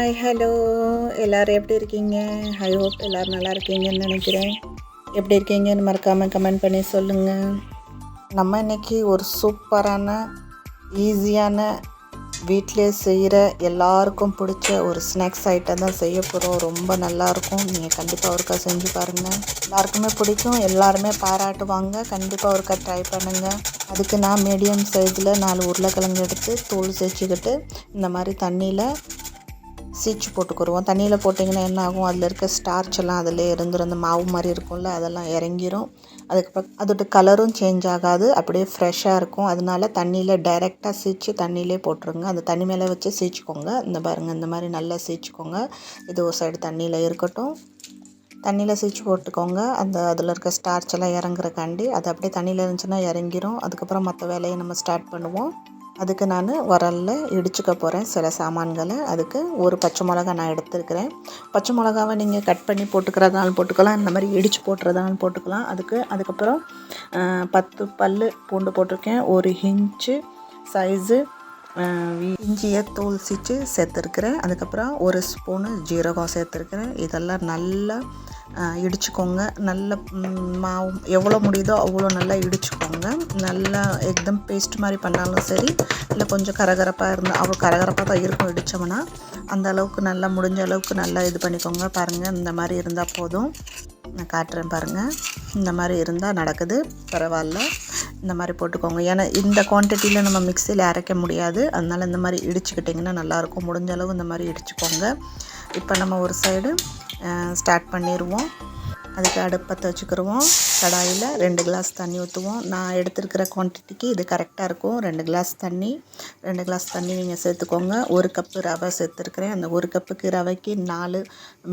Hi hello எல்லோரும் எப்படி இருக்கீங்க? ஐ ஹோப் எல்லோரும் நல்லா இருக்கீங்கன்னு நினைக்கிறேன். எப்படி இருக்கீங்கன்னு மறக்காமல் கமெண்ட் பண்ணி சொல்லுங்கள். நம்ம இன்றைக்கி ஒரு சூப்பரான ஈஸியான வீட்டிலே செய்கிற எல்லாருக்கும் பிடிச்ச ஒரு ஸ்நாக்ஸ் ஐட்டம் தான் செய்ய போகிறோம். ரொம்ப நல்லாயிருக்கும். நீங்கள் கண்டிப்பாக ஒருக்கா செஞ்சு பாருங்கள். எல்லாருக்குமே பிடிக்கும், எல்லாருமே பாராட்டுவாங்க. கண்டிப்பாக ஒருக்கா ட்ரை பண்ணுங்கள். அதுக்கு நான் மீடியம் சைஸில் 4 உருளைக்கிழங்கு எடுத்து தோல் சேர்த்துக்கிட்டு இந்த மாதிரி தண்ணியில் சீச்சு போட்டுக்கிடுவோம். தண்ணியில் போட்டிங்கன்னா என்ன ஆகும், அதில் இருக்க ஸ்டார்ச் எல்லாம் அதில் இருந்துடும். அந்த மாவு மாதிரி இருக்கும்ல, அதெல்லாம் இறங்கிரும். அதுக்கப்புறம் அதோட கலரும் சேஞ்ச் ஆகாது, அப்படியே ஃப்ரெஷ்ஷாக இருக்கும். அதனால தண்ணியில் டைரெக்டாக சீச்சு தண்ணியிலே போட்டுருங்க. அந்த தண்ணி மேலே வச்சு சீச்சிக்கோங்க. இந்த பாருங்கள், இந்த மாதிரி நல்லா சீச்சிக்கோங்க. இது ஒரு சைடு தண்ணியில் இருக்கட்டும். தண்ணியில் சீச்சு போட்டுக்கோங்க. அதில் இருக்க ஸ்டார்ச் எல்லாம் இறங்குறக்காண்டி. அது அப்படியே தண்ணியில் இருந்துச்சுன்னா இறங்கிரும். அதுக்கப்புறம் மற்ற வேலையை நம்ம ஸ்டார்ட் பண்ணுவோம். அதுக்கு நான் உரலில் இடிச்சுக்க போகிறேன் சில சாமான்களை. அதுக்கு ஒரு பச்சை மிளகா நான் எடுத்துருக்கிறேன். பச்சை மிளகாவை நீங்கள் கட் பண்ணி போட்டுக்கிறதாலும் போட்டுக்கலாம், இந்த மாதிரி இடித்து போட்டுறதாலும் போட்டுக்கலாம். அதுக்கப்புறம் 10 பல் பூண்டு போட்டிருக்கேன். 1 இன்ச்சு சைஸு இஞ்சியை தோல் சீச்சு சேர்த்துருக்குறேன். அதுக்கப்புறம் 1 ஸ்பூனு ஜீரகம் சேர்த்துருக்குறேன். இதெல்லாம் நல்லா இடிச்சுக்கோங்க. நல்ல மாவு எவ்வளோ முடியுதோ அவ்வளோ நல்லா இடிச்சுக்கோங்க. நல்லா எக்தம் பேஸ்ட் மாதிரி பண்ணாலும் சரி, இல்லை கொஞ்சம் கரகரப்பாக இருந்தால் அவ்வளோ கரகரப்பாக தான் இருக்கும் இடித்தோம்னா. அந்த அளவுக்கு நல்லா முடிஞ்ச அளவுக்கு நல்லா இது பண்ணிக்கோங்க. பாருங்கள், இந்த மாதிரி இருந்தால் போதும். நான் காட்டுறேன் பாருங்கள். இந்த மாதிரி இருந்தால் நடக்குது, பரவாயில்ல. இந்த மாதிரி போட்டுக்கோங்க. ஏன்னா இந்த குவான்டிட்டியில் நம்ம மிக்சியில் அரைக்க முடியாது. அதனால் இந்த மாதிரி இடிச்சுக்கிட்டிங்கன்னா நல்லாயிருக்கும். முடிஞ்ச அளவு இந்த மாதிரி இடிச்சுக்கோங்க. இப்போ நம்ம ஒரு சைடு ஸ்டார்ட் பண்ணிடுவோம். அதுக்கு அடுப்பத்தை வச்சுக்கிடுவோம். கடாயில் 2 கிளாஸ் தண்ணி ஊற்றுவோம். நான் எடுத்துருக்கிற குவான்டிட்டிக்கு இது கரெக்டாக இருக்கும். 2 கிளாஸ் தண்ணி நீங்கள் சேர்த்துக்கோங்க. 1 கப்பு ரவை சேர்த்துருக்குறேன். அந்த 1 கப்புக்கு ரவைக்கு 4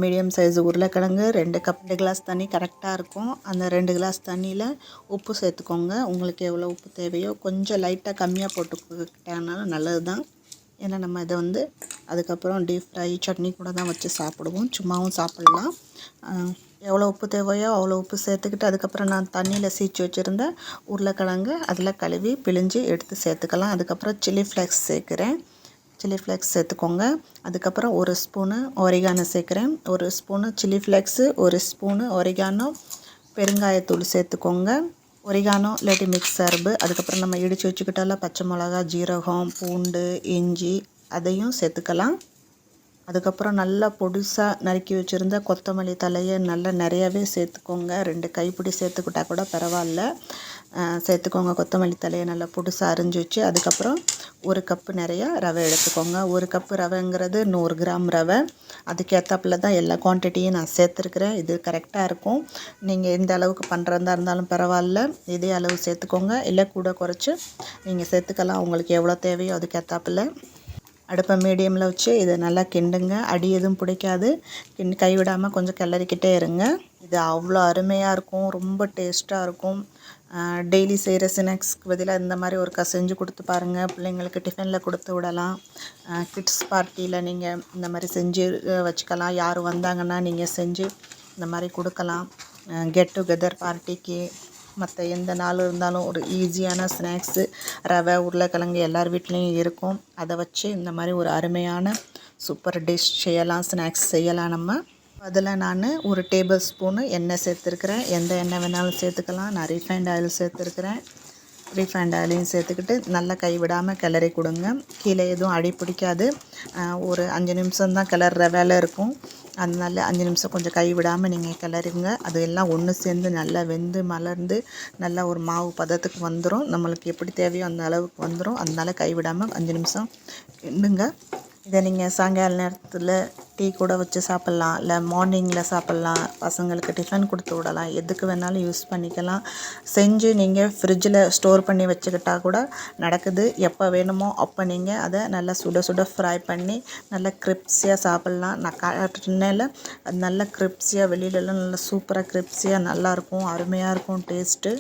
மீடியம் சைஸ் உருளைக்கிழங்கு, 2 கிளாஸ் தண்ணி கரெக்டாக இருக்கும். அந்த 2 கிளாஸ் தண்ணியில் உப்பு சேர்த்துக்கோங்க. உங்களுக்கு எவ்வளோ உப்பு தேவையோ கொஞ்சம் லைட்டாக கம்மியாக போட்டுக்கிட்டேனாலும் நல்லது தான். ஏன்னா நம்ம இதை அதுக்கப்புறம் டீப் ஃப்ரை சட்னி கூட தான் வச்சு சாப்பிடுவோம். சும்மாவும் சாப்பிட்லாம். எவ்வளோ உப்பு தேவையோ அவ்வளோ உப்பு சேர்த்துக்கிட்டு, அதுக்கப்புறம் நான் தண்ணியில் சீச்சு வச்சுருந்த உருளைக்கிழங்கு அதில் கழுவி பிழிஞ்சு எடுத்து சேர்த்துக்கலாம். அதுக்கப்புறம் சில்லி ஃப்ளேக்ஸ் சேர்க்குறேன். சில்லி ஃப்ளேக்ஸ் சேர்த்துக்கோங்க. அதுக்கப்புறம் 1 ஸ்பூனு ஒரிகானோ சேர்க்குறேன். 1 spoon chilli flakes, 1 spoon oregano, பெருங்காயத்தூள் சேர்த்துக்கோங்க. ஒரிகானோ இல்லாட்டி மிக்ஸ் ஹெர்பு. அதுக்கப்புறம் நம்ம இடித்து வச்சுக்கிட்டால பச்சை மிளகா, ஜீரகம், பூண்டு, இஞ்சி அதையும் சேர்த்துக்கலாம். அதுக்கப்புறம் நல்லா பொடிசாக நறுக்கி வச்சுருந்த கொத்தமல்லி தலையை நல்லா நிறையாவே சேர்த்துக்கோங்க. 2 கைப்பிடி சேர்த்துக்கிட்டா கூட பரவாயில்ல. சேர்த்துக்கோங்க. கொத்தமல்லி தலையை நல்லா பொடிசாக அரிஞ்சு வச்சு, அதுக்கப்புறம் 1 கப்பு நிறையா ரவை எடுத்துக்கோங்க. 1 கப்பு ரவைங்கிறது 100 கிராம் ரவை. அதுக்கேற்றாப்புல தான் எல்லா குவான்டிட்டியும் நான் சேர்த்துருக்குறேன். இது கரெக்டாக இருக்கும். நீங்கள் எந்த அளவுக்கு பண்ணுறதா இருந்தாலும் பரவாயில்ல, இதே அளவு சேர்த்துக்கோங்க. இல்லை கூட குறைச்சி நீங்கள் சேர்த்துக்கலாம். உங்களுக்கு எவ்வளோ தேவையோ அதுக்கேற்றாப்புல. அடுப்பை மீடியமில் வச்சு இதை நல்லா கிண்டுங்க. அடி எதுவும் பிடிக்காது. கைவிடாமல் கொஞ்சம் கிளறிக்கிட்டே இருங்க. இது அவ்வளோ அருமையாக இருக்கும், ரொம்ப டேஸ்ட்டாக இருக்கும். டெய்லி செய்கிற ஸ்நாக்ஸ்க்கு பதிலாக இந்த மாதிரி ஒருக்கா செஞ்சு கொடுத்து பாருங்கள். பிள்ளைங்களுக்கு டிஃபனில் கொடுத்து விடலாம். கிட்ஸ் பார்ட்டியில் நீங்கள் இந்த மாதிரி செஞ்சு வச்சுக்கலாம். யார் வந்தாங்கன்னா நீங்கள் செஞ்சு இந்த மாதிரி கொடுக்கலாம். கெட் டுகெதர் பார்ட்டிக்கு, மற்ற எந்த நாள் இருந்தாலும் ஒரு ஈஸியான ஸ்நாக்ஸு. ரவை, உருளைக்கிழங்கு எல்லார் வீட்லேயும் இருக்கும். அதை வச்சு இந்த மாதிரி ஒரு அருமையான சூப்பர் டிஷ் செய்யலாம், ஸ்நாக்ஸ் செய்யலாம் நம்ம. அதில் நான் 1 டேபிள் ஸ்பூனு எண்ணெய் சேர்த்துருக்குறேன். எந்த எண்ணெய் வேணாலும் சேர்த்துக்கலாம். நான் ரீஃபைண்ட் ஆயில் சேர்த்துருக்குறேன். ரீஃபைண்ட் ஆயிலையும் சேர்த்துக்கிட்டு நல்லா கைவிடாமல் கிளறி கொடுங்க. கீழே எதுவும் அடி பிடிக்காது. ஒரு 5 நிமிஷம் தான் கிளற வேலை இருக்கும். அதனால 5 நிமிஷம் கொஞ்சம் கைவிடாமல் நீங்கள் கிளறிங்க. அது எல்லாம் ஒன்று சேர்ந்து நல்லா வெந்து மலர்ந்து நல்லா ஒரு மாவு பதத்துக்கு வந்துடும். நம்மளுக்கு எப்படி தேவையோ அந்த அளவுக்கு வந்துடும். அதனால கைவிடாமல் 5 நிமிஷம் கிண்டுங்க. இதை நீங்கள் சாயங்கால நேரத்தில் டீ கூட வச்சு சாப்பிட்லாம், இல்லை மார்னிங்கில் சாப்பிட்லாம். பசங்களுக்கு டிஃபன் கொடுத்து விடலாம். எதுக்கு வேணாலும் யூஸ் பண்ணிக்கலாம். செஞ்சு நீங்கள் ஃப்ரிட்ஜில் ஸ்டோர் பண்ணி வச்சுக்கிட்டா கூட நடக்குது. எப்போ வேணுமோ அப்போ நீங்கள் அதை நல்லா சுட சுட ஃப்ரை பண்ணி நல்லா கிரிப்ஸியாக சாப்பிட்லாம். நான் காட்டினேல அது நல்லா கிரிப்ஸியாக, வெளியிலலாம் நல்லா சூப்பராக கிரிப்ஸியாக நல்லாயிருக்கும், அருமையாக இருக்கும் டேஸ்ட்டு.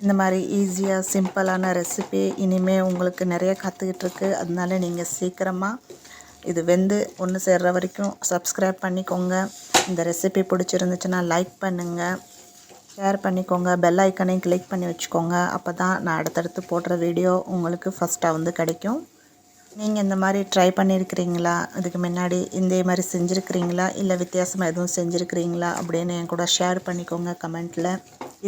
இந்த மாதிரி ஈஸியாக சிம்பிளான ரெசிபி இனிமேல் உங்களுக்கு நிறைய கற்றுக்கிட்டுருக்கு. அதனால நீங்கள் சீக்கிரமாக இது வெந்து ஒன்று சேர்கிற வரைக்கும் சப்ஸ்கிரைப் பண்ணிக்கோங்க. இந்த ரெசிபி பிடிச்சிருந்துச்சுன்னா லைக் பண்ணுங்கள், ஷேர் பண்ணிக்கோங்க, பெல் ஐக்கனையும் கிளிக் பண்ணி வச்சுக்கோங்க. அப்போ தான் நான் அடுத்தடுத்து போடுற வீடியோ உங்களுக்கு ஃபஸ்ட்டாக கிடைக்கும். நீங்கள் இந்த மாதிரி ட்ரை பண்ணியிருக்கிறீங்களா? இதுக்கு முன்னாடி இதே மாதிரி செஞ்சுருக்கிறீங்களா? இல்லை வித்தியாசமாக எதுவும் செஞ்சுருக்கிறீங்களா அப்படின்னு என் கூட ஷேர் பண்ணிக்கோங்க கமெண்ட்டில்.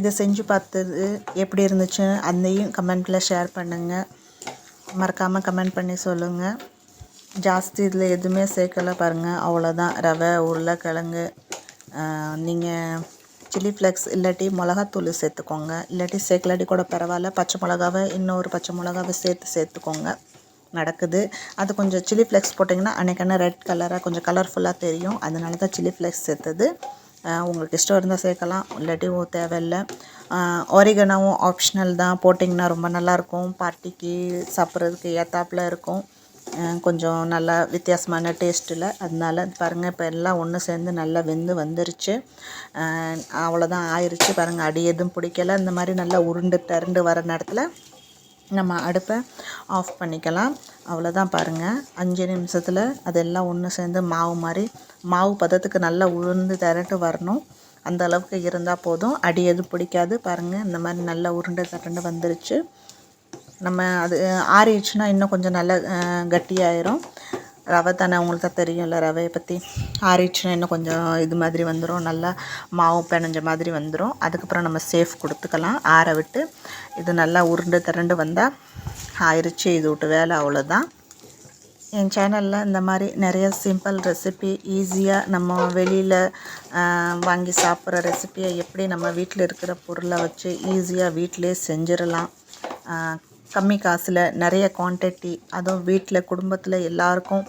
இதை செஞ்சு பார்த்தது எப்படி இருந்துச்சு அதையும் கமெண்ட்டில் ஷேர் பண்ணுங்கள். மறக்காமல் கமெண்ட் பண்ணி சொல்லுங்கள். ஜாஸ்தி இதில் எதுவுமே சேர்க்கலை பாருங்கள், அவ்வளோதான். ரவை, உருளைக்கிழங்கு, நீங்கள் சில்லி ஃப்ளேக்ஸ் இல்லாட்டி மிளகாத்தூள் சேர்த்துக்கோங்க. இல்லாட்டி சேர்க்கலாட்டி கூட பரவாயில்ல. பச்சை மிளகாவை இன்னொரு பச்சை மிளகாவை சேர்த்துக்கோங்க. நடக்குது. அது கொஞ்சம் சில்லி ஃப்ளேக்ஸ் போட்டிங்கன்னா அன்றைக்கான ரெட் கலராக கொஞ்சம் கலர்ஃபுல்லாக தெரியும். அதனால தான் சில்லி ஃப்ளேக்ஸ் சேர்த்தது. உங்களுக்கு இஷ்டம் இருந்தால் சேர்க்கலாம், இல்லாட்டி தேவையில்லை. ஒரிகனாவும் ஆப்ஷனல் தான். போட்டிங்கன்னா ரொம்ப நல்லாயிருக்கும். பார்ட்டிக்கு சாப்பிட்றதுக்கு ஏத்தாப்பில் இருக்கும். கொஞ்சம் நல்லா வித்தியாசமான டேஸ்ட்டில். அதனால பாருங்கள், இப்போ எல்லாம் ஒன்று சேர்ந்து நல்லா வெந்து வந்துருச்சு. அவ்வளோதான் ஆயிடுச்சு பாருங்கள். அடி எதுவும் பிடிக்கலை. இந்த மாதிரி நல்லா உருண்டு திரண்டு வர நேரத்தில் நம்ம அடுப்பை ஆஃப் பண்ணிக்கலாம். அவ்வளோதான் பாருங்கள். 5 நிமிஷத்தில் அதெல்லாம் ஒன்று சேர்ந்து மாவு பதத்துக்கு நல்லா உருண்டு திரண்டு வரணும். அந்த அளவுக்கு இருந்தால் போதும். அடி எதுவும் பிடிக்காது. பாருங்கள், இந்த மாதிரி நல்லா உருண்டு திரண்டு வந்துருச்சு. நம்ம அது ஆறிடுச்சுன்னா இன்னும் கொஞ்சம் நல்லா கட்டியாயிரும். ரவை தானே, உங்களுக்கு தான் தெரியும்ல ரவையை பற்றி. ஆறிடுச்சுன்னா இன்னும் கொஞ்சம் இது மாதிரி வந்துடும், நல்லா மாவு பிணைஞ்ச மாதிரி வந்துடும். அதுக்கப்புறம் நம்ம சேஃப் கொடுத்துக்கலாம் ஆற விட்டு. இது நல்லா உருண்டு திரண்டு வந்தால் ஆயிடுச்சு. இது விட்டு வேலை அவ்வளோதான். என் சேனலில் இந்த மாதிரி நிறைய சிம்பிள் ரெசிபி, ஈஸியாக நம்ம வெளியில் வாங்கி சாப்பிட்ற ரெசிப்பியை எப்படி நம்ம வீட்டில் இருக்கிற பொருளை வச்சு ஈஸியாக வீட்டிலே செஞ்சிடலாம். கம்மி காசில் நிறைய குவான்டிட்டி, அதுவும் வீட்டில் குடும்பத்தில் எல்லாருக்கும்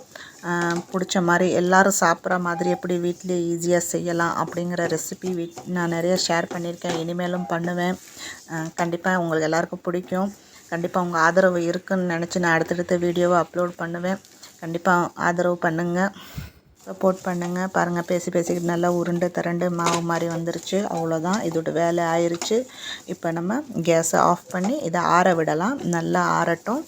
பிடிச்ச மாதிரி எல்லோரும் சாப்பிட்ற மாதிரி எப்படி வீட்டிலே ஈஸியாக செய்யலாம் அப்படிங்கிற ரெசிபி நான் நிறைய ஷேர் பண்ணியிருக்கேன். இனிமேலும் பண்ணுவேன். கண்டிப்பாக உங்களுக்கு எல்லாருக்கும் பிடிக்கும். கண்டிப்பாக உங்கள் ஆதரவு இருக்குதுன்னு நினச்சி நான் அடுத்தடுத்த வீடியோவை அப்லோட் பண்ணுவேன். கண்டிப்பாக ஆதரவு பண்ணுங்கள், சப்போர்ட் பண்ணுங்கள். பாருங்கள், பேசிக்கிட்டு நல்லா உருண்டு திரண்டு மாவு மாதிரி வந்துருச்சு. அவ்வளோதான், இதோட வேலை ஆயிடுச்சு. இப்போ நம்ம கேஸை ஆஃப் பண்ணி இதை ஆற விடலாம். நல்லா ஆறட்டும்.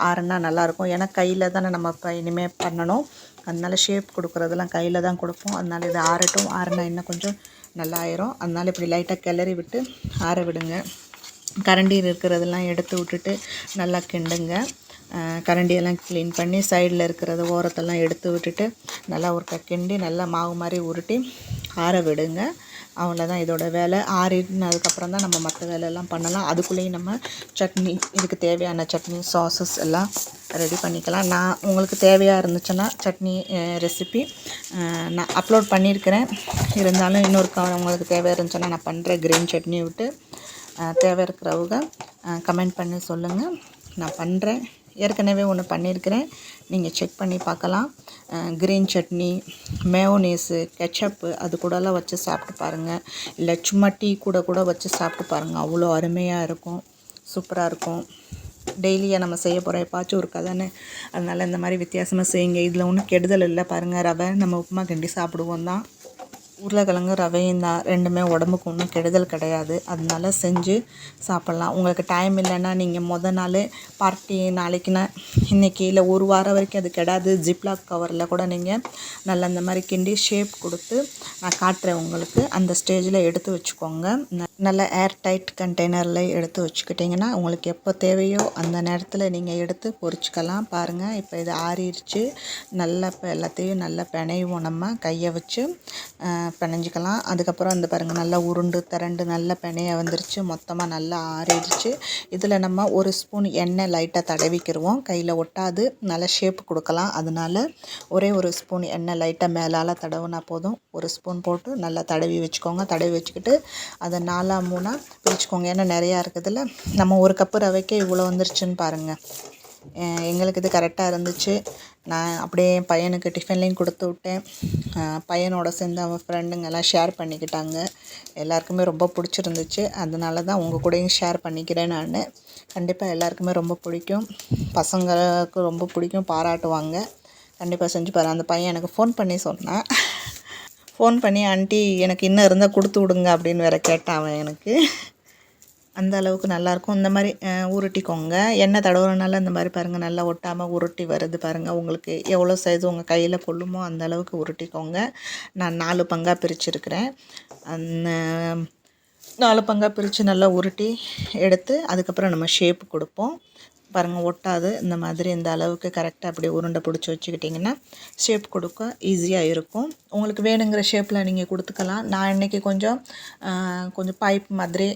ஆறுனா நல்லாயிருக்கும். ஏன்னா கையில் தானே நம்ம இப்போ இனிமேல் பண்ணணும். அதனால ஷேப் கொடுக்குறதெல்லாம் கையில் தான் கொடுப்போம். அதனால் இது ஆறட்டும். ஆறுனா இன்னும் கொஞ்சம் நல்லா ஆயிரும். அதனால் இப்படி லைட்டாக கிளறி விட்டு ஆற விடுங்க. கரண்டி இருக்கிறதெல்லாம் எடுத்து விட்டுட்டு நல்லா கிண்டுங்க. கரண்டியெல்லாம் க்ளீன் பண்ணி சைடில் இருக்கிறத ஓரத்தெல்லாம் எடுத்து விட்டுட்டு நல்லா ஒரு கிண்டி நல்லா மாவு மாதிரி உருட்டி ஆற விடுங்க. அவ்வளோதான் இதோட வேலை. ஆறினதுக்கப்புறம் தான் நம்ம மற்ற வேலையெல்லாம் பண்ணலாம். அதுக்குள்ளேயும் நம்ம சட்னி, இதுக்கு தேவையான சட்னி சாஸஸ் எல்லாம் ரெடி பண்ணிக்கலாம். நான் உங்களுக்கு தேவையாக இருந்துச்சுன்னா சட்னி ரெசிபி நான் அப்லோட் பண்ணியிருக்கிறேன். இருந்தாலும் இன்னொரு உங்களுக்கு தேவையாக இருந்துச்சுன்னா நான் பண்ணுறேன். க்ரீன் சட்னி விட்டு தேவை இருக்கிறவங்க கமெண்ட் பண்ணி சொல்லுங்கள். நான் பண்ணுறேன். ஏற்கனவே ஒன்று பண்ணியிருக்கிறேன், நீங்கள் செக் பண்ணி பார்க்கலாம். க்ரீன் சட்னி, மேயோனீஸு, கெச்சப்பு அது கூடலாம் வச்சு சாப்பிட்டு பாருங்கள். இல்லை சும்மா டீ கூட வச்சு சாப்பிட்டு பாருங்கள். அவ்வளோ அருமையாக இருக்கும், சூப்பராக இருக்கும். டெய்லியாக நம்ம செய்ய போகிறோம், எப்பாச்சும் ஒரு கதைன்னு. அதனால் இந்த மாதிரி வித்தியாசமாக செய்யுங்க. இதில் ஒன்றும் கெடுதல் இல்லை. பாருங்கள், ரவை நம்ம உப்புமா கிண்டி சாப்பிடுவோம் தான். உருளைக்கிழங்கு ரவையும் தான். ரெண்டுமே உடம்புக்கு ஒன்றும் கெடுதல் கிடையாது. அதனால செஞ்சு சாப்பிட்லாம். உங்களுக்கு டைம் இல்லைன்னா நீங்கள் நாள் பார்ட்டி நாளைக்குன்னா இன்றைக்கி இல்லை ஒரு வாரம் வரைக்கும் அது கெடாது. ஜிப்லாக் கவரில் கூட நீங்கள் நல்லா இந்த மாதிரி கிண்டி ஷேப் கொடுத்து நான் காட்டுறேன் உங்களுக்கு. அந்த ஸ்டேஜில் எடுத்து வச்சுக்கோங்க. நல்ல ஏர் டைட் கண்டெய்னரில் எடுத்து வச்சுக்கிட்டிங்கன்னா உங்களுக்கு எப்போ தேவையோ அந்த நேரத்தில் நீங்கள் எடுத்து பொரிச்சிக்கலாம். பாருங்கள், இப்போ இது ஆறிடுச்சு. நல்லா இப்போ எல்லாத்தையும் நல்லா பிணையுவோம். நம்ம கையை வச்சு பிணைஞ்சிக்கலாம். அதுக்கப்புறம் இந்த பாருங்கள், நல்லா உருண்டு திரண்டு நல்லா பிணைய வந்துருச்சு. மொத்தமாக நல்லா ஆறிடுச்சு. இதில் நம்ம ஒரு ஸ்பூன் எண்ணெய் லைட்டாக தடவிக்கிடுவோம். கையில் ஒட்டாது, நல்லா ஷேப் கொடுக்கலாம். அதனால ஒரே ஒரு ஸ்பூன் எண்ணெய் லைட்டாக மேலால் தடவுனா போதும். ஒரு ஸ்பூன் போட்டு நல்லா தடவி வச்சுக்கோங்க. தடவி வச்சுக்கிட்டு அதை 4-3 பிரிச்சுக்கோங்க. ஏன்னா நிறையா இருக்குதுல்ல. நம்ம ஒரு கப்பு ரவைக்கே இவ்வளோ வந்துருச்சுன்னு பாருங்கள். எங்களுக்கு இது கரெக்டாக இருந்துச்சு. நான் அப்படியே என் பையனுக்கு டிஃபன்லேயும் கொடுத்து விட்டேன். பையனோட சேர்ந்து அவன் ஃப்ரெண்டுங்கெல்லாம் ஷேர் பண்ணிக்கிட்டாங்க. எல்லாருக்குமே ரொம்ப பிடிச்சிருந்துச்சு. அதனால தான் உங்கள் கூடயும் ஷேர் பண்ணிக்கிறேன் நான். கண்டிப்பாக எல்லாருக்குமே ரொம்ப பிடிக்கும். பசங்களுக்கு ரொம்ப பிடிக்கும், பாராட்டுவாங்க. கண்டிப்பாக செஞ்சு பாரு. அந்த பையன் எனக்கு ஃபோன் பண்ணி சொன்னான். ஃபோன் பண்ணி ஆண்டி எனக்கு இன்னும் இருந்தால் கொடுத்து விடுங்க அப்படின்னு வேறு கேட்டான் அவன் எனக்கு. அந்த அளவுக்கு நல்லாயிருக்கும். இந்த மாதிரி உருட்டிக்கோங்க. எண்ணெய் தடவுறனால இந்த மாதிரி பாருங்கள், நல்லா ஒட்டாமல் உருட்டி வருது பாருங்கள். உங்களுக்கு எவ்வளோ சைஸ் உங்கள் கையில் கொள்ளுமோ அந்த அளவுக்கு உருட்டிக்கோங்க. நான் 4 பங்காக பிரிச்சுருக்கிறேன். அந்த 4 பங்காக பிரித்து நல்லா உருட்டி எடுத்து அதுக்கப்புறம் நம்ம ஷேப் கொடுப்போம். பாருங்கள் ஒட்டாது. இந்த மாதிரி இந்த அளவுக்கு கரெக்டாக அப்படி உருண்டை பிடிச்சி வச்சுக்கிட்டிங்கன்னா ஷேப் கொடுக்க ஈஸியாக இருக்கும். உங்களுக்கு வேணுங்கிற ஷேப்பில் நீங்கள் கொடுத்துக்கலாம். நான் இன்றைக்கி கொஞ்சம் பைப் மாதிரி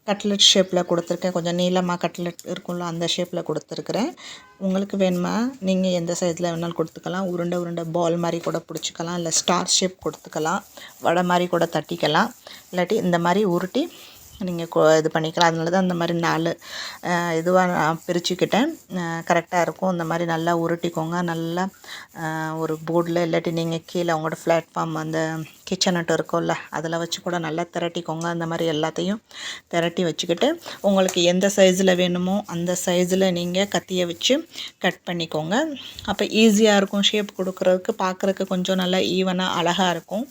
கட்லெட் ஷேப்பில் கொடுத்துருக்கேன். கொஞ்சம் நீளமாக கட்லெட் இருக்கும்ல, அந்த ஷேப்பில் கொடுத்துருக்குறேன். உங்களுக்கு வேணுமா நீங்கள் எந்த சைஸில் வேணாலும் கொடுத்துக்கலாம். உருண்டை பால் மாதிரி கூட பிடிச்சிக்கலாம், இல்லை ஸ்டார் ஷேப் கொடுத்துக்கலாம், வடை மாதிரி கூட தட்டிக்கலாம், இல்லாட்டி இந்த மாதிரி உருட்டி நீங்கள் இது பண்ணிக்கலாம். அதனால தான் இந்த மாதிரி 4 இதுவாக நான் பிரிச்சுக்கிட்டேன். கரெக்டாக இருக்கும். இந்த மாதிரி நல்லா உருட்டிக்கோங்க. நல்லா ஒரு போர்டில் இல்லாட்டி நீங்கள் கீழே உங்களோட பிளாட்ஃபார்ம் அந்த கிச்சன் நட்டு இருக்கும்ல, அதில் வச்சு கூட நல்லா திரட்டிக்கோங்க. அந்த மாதிரி எல்லாத்தையும் திரட்டி வச்சுக்கிட்டு உங்களுக்கு எந்த சைஸில் வேணுமோ அந்த சைஸில் நீங்கள் கத்தியை வச்சு கட் பண்ணிக்கோங்க. அப்போ ஈஸியாக இருக்கும் ஷேப் கொடுக்குறதுக்கு, பார்க்குறதுக்கு கொஞ்சம் நல்லா ஈவனாக அழகாக இருக்கும்.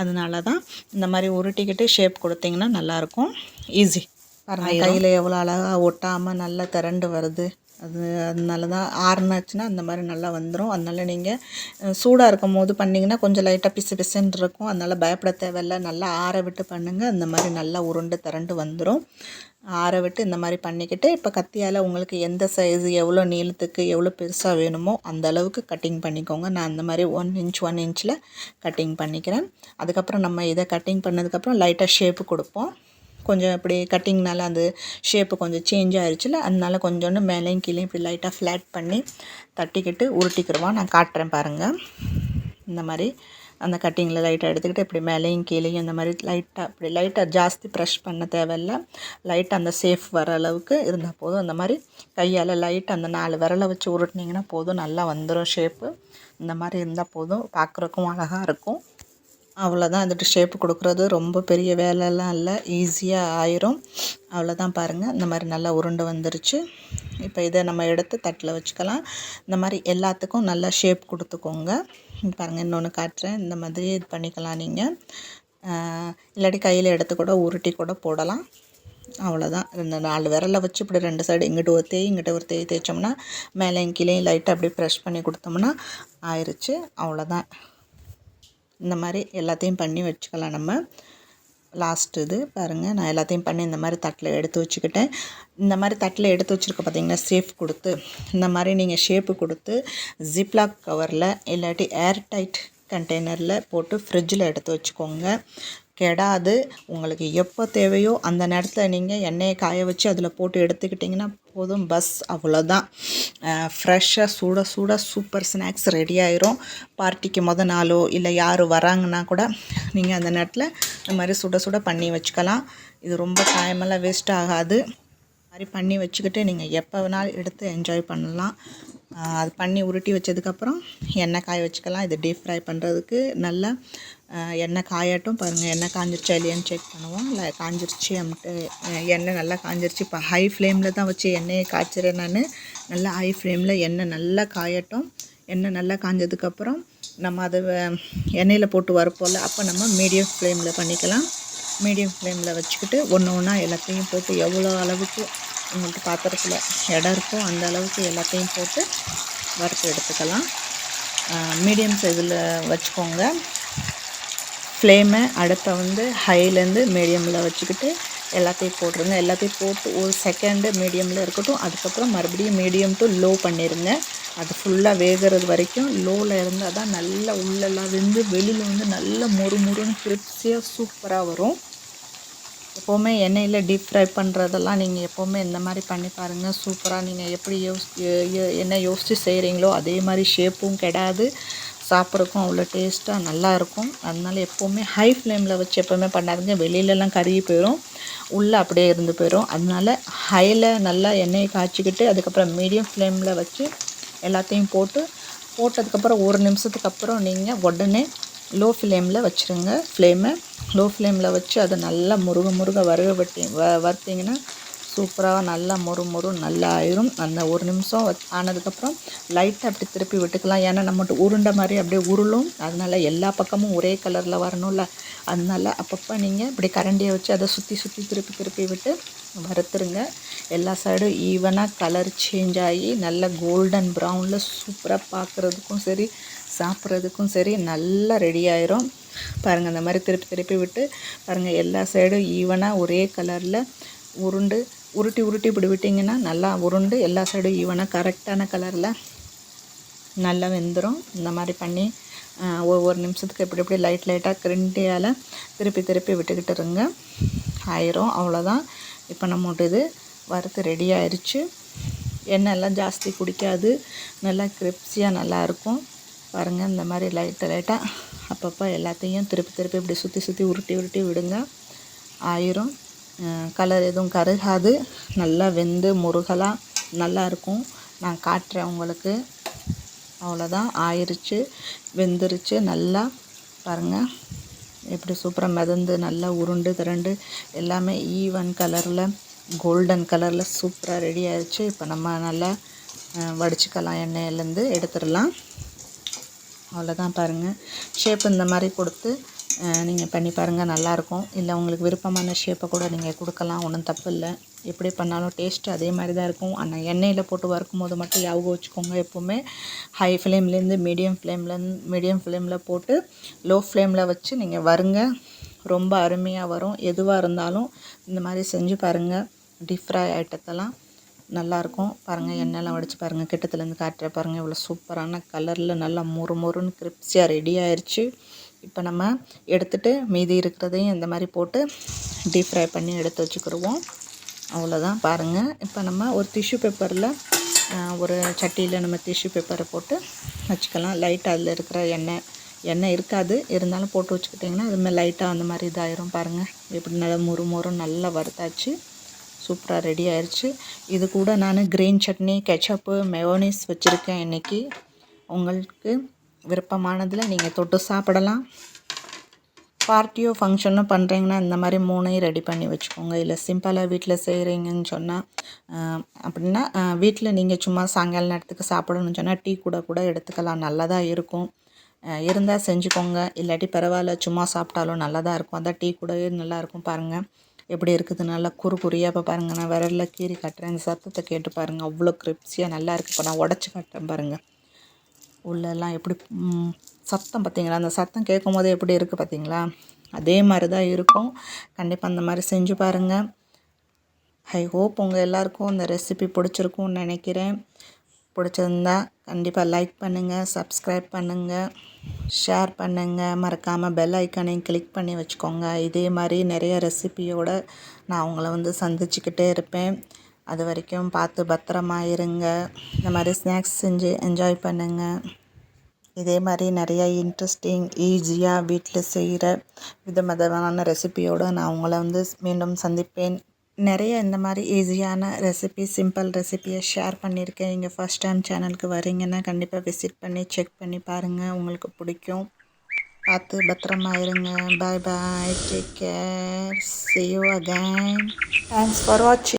அதனால தான் இந்த மாதிரி உருட்டிக்கிட்டு ஷேப் கொடுத்திங்கன்னா நல்லாயிருக்கும், ஈஸி. பாருங்கள் கையில் எவ்வளோ அழகாக ஒட்டாமல் நல்லா திரண்டு வருது. அதனால தான் ஆறுனாச்சுன்னா அந்த மாதிரி நல்லா வந்துடும். அதனால் நீங்கள் சூடாக இருக்கும் போது பண்ணிங்கன்னா கொஞ்சம் லைட்டாக பிசுன்னு இருக்கும். அதனால் பயப்பட தேவையில்லை. நல்லா ஆற விட்டு பண்ணுங்கள். அந்த மாதிரி நல்லா உருண்டு திரண்டு வந்துடும். ஆற விட்டு இந்த மாதிரி பண்ணிக்கிட்டு இப்போ கத்தியால் உங்களுக்கு எந்த சைஸு எவ்வளோ நீளத்துக்கு எவ்வளோ பெருசாக வேணுமோ அந்த அளவுக்கு கட்டிங் பண்ணிக்கோங்க. நான் அந்த மாதிரி 1 இன்ச்சில் கட்டிங் பண்ணிக்கிறேன். அதுக்கப்புறம் நம்ம இதை கட்டிங் பண்ணதுக்கப்புறம் லைட்டாக ஷேப்பு கொடுப்போம். கொஞ்சம் இப்படி கட்டிங்னால அந்த ஷேப்பு கொஞ்சம் சேஞ்ச் ஆகிடுச்சுல, அதனால கொஞ்சோண்டு மேலேயும் கீழே இப்படி லைட்டாக ஃப்ளாட் பண்ணி தட்டிக்கிட்டு உருட்டிக்கிடுவோம். நான் காட்டுறேன் பாருங்கள். இந்த மாதிரி அந்த கட்டிங்கில் லைட்டாக எடுத்துக்கிட்டு இப்படி மேலேயும் கீழேயும் இந்த மாதிரி லைட்டாக ஜாஸ்தி ப்ரெஷ் பண்ண தேவையில்லை. லைட்டாக அந்த சேஃப் வர அளவுக்கு இருந்தால் போதும். அந்த மாதிரி கையால் லைட்டாக அந்த 4 விரலை வச்சு உருட்டினீங்கன்னா போதும், நல்லா வந்துடும் ஷேப்பு. இந்த மாதிரி இருந்தால் போதும், பார்க்குறக்கும் அழகாக இருக்கும். அவ்வளோதான். வந்துட்டு ஷேப்பு கொடுக்குறது ரொம்ப பெரிய வேலைலாம் இல்லை, ஈஸியாக ஆயிரும். அவ்வளோதான். பாருங்கள் இந்த மாதிரி நல்லா உருண்டை வந்துருச்சு. இப்போ இதை நம்ம எடுத்து தட்டில் வச்சுக்கலாம். இந்த மாதிரி எல்லாத்துக்கும் நல்லா ஷேப் கொடுத்துக்கோங்க. பாருங்கள் இன்னொன்று காட்டுறேன். இந்த மாதிரி இது பண்ணிக்கலாம் நீங்கள். இல்லாட்டி கையில் எடுத்து கூட உருட்டி கூட போடலாம். அவ்வளோதான். இந்த 4 விரலை வச்சு இப்படி 2 சைடு இங்கிட்டு ஒரு தேய் இங்கிட்ட ஒரு தேய் தேய்ச்சோம்னா மேலே கீழே லைட்டாக அப்படி ப்ரெஷ் பண்ணி கொடுத்தோம்னா ஆயிடுச்சு. அவ்வளோதான். இந்த மாதிரி எல்லாத்தையும் பண்ணி வச்சுக்கலாம் நம்ம. லாஸ்ட் இது பாருங்கள், நான் எல்லாத்தையும் பண்ணி இந்த மாதிரி தட்டில் எடுத்து வச்சுக்கிட்டேன். இந்த மாதிரி தட்டில் எடுத்து வச்சுருக்க பார்த்திங்கன்னா சேஃப் கொடுத்து இந்த மாதிரி நீங்கள் ஷேப்பு கொடுத்து ஜிப்லாக் கவரில் இல்லாட்டி ஏர்டைட் கண்டெய்னரில் போட்டு ஃப்ரிட்ஜில் எடுத்து வச்சுக்கோங்க. கெடாது. உங்களுக்கு எப்போ தேவையோ அந்த நேரத்தில் நீங்கள் எண்ணெயை காய வச்சு அதில் போட்டு எடுத்துக்கிட்டிங்கன்னா போதும், பஸ். அவ்வளோதான். ஃப்ரெஷ்ஷாக சூடாக சூப்பர் ஸ்நாக்ஸ் ரெடி ஆயிரும். பார்ட்டிக்கு நாளோ இல்லை யார் வராங்கன்னா கூட நீங்கள் அந்த நேரத்தில் இந்த மாதிரி சுட பண்ணி வச்சுக்கலாம். இது ரொம்ப டைமெல்லாம் வேஸ்ட் ஆகாது. மாதிரி பண்ணி வச்சுக்கிட்டு நீங்கள் எப்போ வேணாலும் எடுத்து என்ஜாய் பண்ணலாம். அது பண்ணி உருட்டி வச்சதுக்கப்புறம் எண்ணெய் காய வச்சுக்கலாம். இது டீப் ஃப்ரை பண்ணுறதுக்கு நல்லா எண்ணெய் காயட்டும். பாருங்கள் எண்ணெய் காஞ்சிருச்சா இல்லையான்னு செக் பண்ணுவோம். இல்லை காஞ்சிருச்சு அம்ட்டு எண்ணெய் நல்லா காஞ்சிருச்சு. இப்போ ஹை ஃப்ளேமில் தான் வச்சு எண்ணெயை காய்ச்சிறேன் நான். நல்லா ஹை ஃப்ளேமில் எண்ணெய் நல்லா காயட்டும். எண்ணெய் நல்லா காஞ்சதுக்கப்புறம் நம்ம அதை எண்ணெயில் போட்டு வரப்போல் அப்போ நம்ம மீடியம் ஃப்ளேமில் பண்ணிக்கலாம். மீடியம் ஃப்ளேமில் வச்சுக்கிட்டு ஒன்றா எல்லாத்தையும் போட்டு எவ்வளோ அளவுக்கு உங்களுக்கு பாத்திரத்தில் இடம் இருக்கோ அந்த அளவுக்கு எல்லாத்தையும் போட்டு வறுத்து எடுத்துக்கலாம். மீடியம் சைஸில் வச்சுக்கோங்க. ஃப்ளேமை அடுப்பை ஹைலேருந்து மீடியமில் வச்சுக்கிட்டு எல்லாத்தையும் போட்டுருங்க. எல்லாத்தையும் போட்டு ஒரு செகண்டு மீடியமில் இருக்கட்டும். அதுக்கப்புறம் மறுபடியும் மீடியம் டு லோ பண்ணிடுங்க. அது ஃபுல்லாக வேகிறது வரைக்கும் லோவில் இருந்தால் தான் நல்லா உள்ளெல்லாம் வெளியில் நல்ல முறுமுறுன்னு கிரிப்ஸியாக சூப்பராக வரும். எப்போவுமே எண்ணெயில் டீப் ஃப்ரை பண்ணுறதெல்லாம் நீங்கள் எப்போவுமே இந்த மாதிரி பண்ணி பாருங்கள். சூப்பராக நீங்கள் எப்படி என்ன யோசித்து செய்கிறீங்களோ அதே மாதிரி ஷேப்பும் கெடாது, சாப்பிட்றதுக்கும் அவ்வளோ டேஸ்ட்டாக நல்லாயிருக்கும். அதனால எப்போவுமே ஹை ஃப்ளேமில் வச்சு எப்போவுமே பண்ணாதுங்க. வெளியிலலாம் கருகி போயிடும், உள்ளே அப்படியே இருந்து போயிடும். அதனால ஹையில் நல்லா எண்ணெயை காய்ச்சிக்கிட்டு அதுக்கப்புறம் மீடியம் ஃப்ளேமில் வச்சு எல்லாத்தையும் போட்டதுக்கப்புறம் 1 நிமிஷத்துக்கு அப்புறம் நீங்கள் உடனே லோ ஃப்ளேமில் வச்சுருங்க. ஃப்ளேமை லோ ஃப்ளேமில் வச்சு அதை நல்லா முருக வறுத்திங்கன்னா சூப்பராக நல்லா மொறு நல்லா ஆயிரும். அந்த 1 நிமிஷம் ஆனதுக்கப்புறம் லைட்டாக அப்படி திருப்பி விட்டுக்கலாம். ஏன்னா நம்மகிட்ட உருண்டை மாதிரி அப்படியே உருளும். அதனால் எல்லா பக்கமும் ஒரே கலரில் வரணும்ல. அதனால் அப்பப்போ நீங்கள் இப்படி கரண்டியை வச்சு அதை சுற்றி திருப்பி விட்டு வறுத்துருங்க. எல்லா சைடும் ஈவனாக கலர் சேஞ்ச் ஆகி நல்ல கோல்டன் ப்ரௌனில் சூப்பராக பார்க்குறதுக்கும் சரி சாப்பிட்றதுக்கும் சரி நல்லா ரெடி ஆயிரும். பாருங்கள் அந்த மாதிரி திருப்பி விட்டு பாருங்கள் எல்லா சைடும் ஈவனாக ஒரே கலரில் உருண்டு உருட்டி உருட்டி இப்படி விட்டிங்கன்னா நல்லா உருண்டு எல்லா சைடும் ஈவனாக கரெக்டான கலரில் நல்லா வெந்துடும். இந்த மாதிரி பண்ணி ஒவ்வொரு நிமிஷத்துக்கு இப்படி லைட்டாக கிரண்டியால் திருப்பி திருப்பி விட்டுக்கிட்டு இருங்க, ஆயிரும். அவ்வளோதான். இப்போ நம்மகிட்ட இது வறுத்து ரெடி ஆயிடுச்சு. எண்ணெயெல்லாம் ஜாஸ்தி குடிக்காது, நல்லா கிரிப்ஸியாக நல்லாயிருக்கும். பாருங்கள், இந்த மாதிரி லைட்டாக அப்பப்போ எல்லாத்தையும் திருப்பி இப்படி சுற்றி உருட்டி விடுங்க, ஆயிரும். கலர் எதுவும் கருகாது, நல்லா வெந்து முருகலாக நல்லாயிருக்கும். நான் காட்டுறேன் உங்களுக்கு. அவ்வளோதான், ஆயிடுச்சு, வெந்துருச்சு நல்லா. பாருங்கள் எப்படி சூப்பராக மிதந்து நல்லா உருண்டு திரண்டு எல்லாமே ஈவன் கலரில் கோல்டன் கலரில் சூப்பராக ரெடி ஆயிடுச்சு. இப்போ நம்ம நல்லா வடிச்சுக்கலாம், எண்ணெயிலேருந்து எடுத்துடலாம். அவ்வளோதான். பாருங்கள், ஷேப் இந்த மாதிரி கொடுத்து நீங்கள் பண்ணி பாருங்கள், நல்லாயிருக்கும். இல்லை உங்களுக்கு விருப்பமான ஷேப்பை கூட நீங்கள் கொடுக்கலாம், ஒன்றும் தப்பு இல்லை. எப்படி பண்ணாலும் டேஸ்ட்டு அதே மாதிரி தான் இருக்கும். ஆனால் எண்ணெயில் போட்டு வறுக்கும் போது மட்டும் ஞாபகம் வச்சுக்கோங்க, எப்போவுமே ஹை ஃப்ளேம்லேருந்து மீடியம் ஃப்ளேமில் போட்டு லோ ஃப்ளேமில் வச்சு நீங்கள் வறுங்க, ரொம்ப அருமையாக வரும். எதுவாக இருந்தாலும் இந்த மாதிரி செஞ்சு பாருங்கள். டீப் ஃப்ரை ஐட்டத்தெல்லாம் நல்லாயிருக்கும். பாருங்கள், எண்ணெய்லாம் வடித்து பாருங்கள், கிட்டத்துலேருந்து காட்டுற பாருங்கள், இவ்வளோ சூப்பரான கலரில் நல்லா மொறுன்னு கிரிப்ஸியாக ரெடி ஆயிடுச்சு. இப்போ நம்ம எடுத்துகிட்டு மீதி இருக்கிறதையும் இந்த மாதிரி போட்டு டீப் ஃப்ரை பண்ணி எடுத்து வச்சுக்கிடுவோம். அவ்வளோதான். பாருங்கள், இப்போ நம்ம ஒரு டிஷ்யூ பேப்பரில் ஒரு சட்டியில் நம்ம டிஷ்யூ பேப்பரை போட்டு வச்சுக்கலாம். லைட்டாக அதில் இருக்கிற எண்ணெய் இருக்காது, இருந்தாலும் போட்டு வச்சுக்கிட்டிங்கன்னா அதுமாதிரி லைட்டாக அந்த மாதிரி இதாயிரும். பாருங்கள், எப்படி நல்லா மொறுன்னு நல்லா வறுத்தாச்சு, சூப்பராக ரெடி ஆயிடுச்சு. இது கூட நான் க்ரீன் சட்னி, கெச்சப்பு, மெயோனீஸ் வச்சுருக்கேன் இன்றைக்கி. உங்களுக்கு விருப்பமானதில் நீங்கள் தொட்டு சாப்பிடலாம். பார்ட்டியோ ஃபங்க்ஷனோ பண்ணுறீங்கன்னா இந்த மாதிரி 3ஐயும் ரெடி பண்ணி வச்சுக்கோங்க. இல்லை சிம்பிளாக வீட்டில் செய்கிறீங்கன்னு சொன்னால் அப்படின்னா வீட்டில் நீங்கள் சும்மா சாயங்கால நேரத்துக்கு சாப்பிடணும்னு சொன்னால் டீ கூட எடுத்துக்கலாம், நல்லதாக இருக்கும். இருந்தால் செஞ்சுக்கோங்க, இல்லாட்டி பரவாயில்ல, சும்மா சாப்பிட்டாலும் நல்லதாக இருக்கும். அதான் டீ கூடவே நல்லாயிருக்கும். பாருங்கள் எப்படி இருக்குது, நல்லா குறியாக. இப்போ பாருங்கள், நான் விரலில் கீறி காட்டுறேன், அந்த சத்தத்தை கேட்டு பாருங்கள், அவ்வளோ கிரிப்ஸியாக நல்லா இருக்குது. இப்போ நான் உடச்சி காட்டுறேன் பாருங்கள், உள்ளெல்லாம் எப்படி சத்தம் பார்த்தீங்களா? அந்த சத்தம் கேட்கும் போதே எப்படி இருக்குது பார்த்தீங்களா? அதே மாதிரி தான் இருக்கும். கண்டிப்பாக அந்த மாதிரி செஞ்சு பாருங்கள். ஐ ஹோப் உங்கள் எல்லாருக்கும் இந்த ரெசிபி பிடிச்சிருக்கும்னு நினைக்கிறேன். பிடிச்சிருந்தா கண்டிப்பாக லைக் பண்ணுங்கள், சப்ஸ்கிரைப் பண்ணுங்கள், ஷேர் பண்ணுங்கள். மறக்காமல் பெல் ஐக்கானையும் கிளிக் பண்ணி வச்சுக்கோங்க. இதே மாதிரி நிறைய ரெசிபியோடு நான் உங்களை சந்திச்சுக்கிட்டே இருப்பேன். அது வரைக்கும் பார்த்து பத்திரமா இருங்க. இந்த மாதிரி ஸ்நாக்ஸ் செஞ்சு என்ஜாய் பண்ணுங்கள். இதே மாதிரி நிறைய இன்ட்ரெஸ்டிங் ஈஸியாக வீட்டில் செய்கிற விதமான ரெசிபியோடு நான் உங்களை மீண்டும் சந்திப்பேன். நிறைய இந்த மாதிரி ஈஸியான ரெசிபி, சிம்பிள் ரெசிபியை ஷேர் பண்ணியிருக்கேன். நீங்கள் ஃபஸ்ட் டைம் சேனலுக்கு வரீங்கன்னா கண்டிப்பாக விசிட் பண்ணி செக் பண்ணி பாருங்கள், உங்களுக்கு பிடிக்கும். பார்த்து பத்திரமா இருங்க. Bye, take care, see you again. Thanks for watching.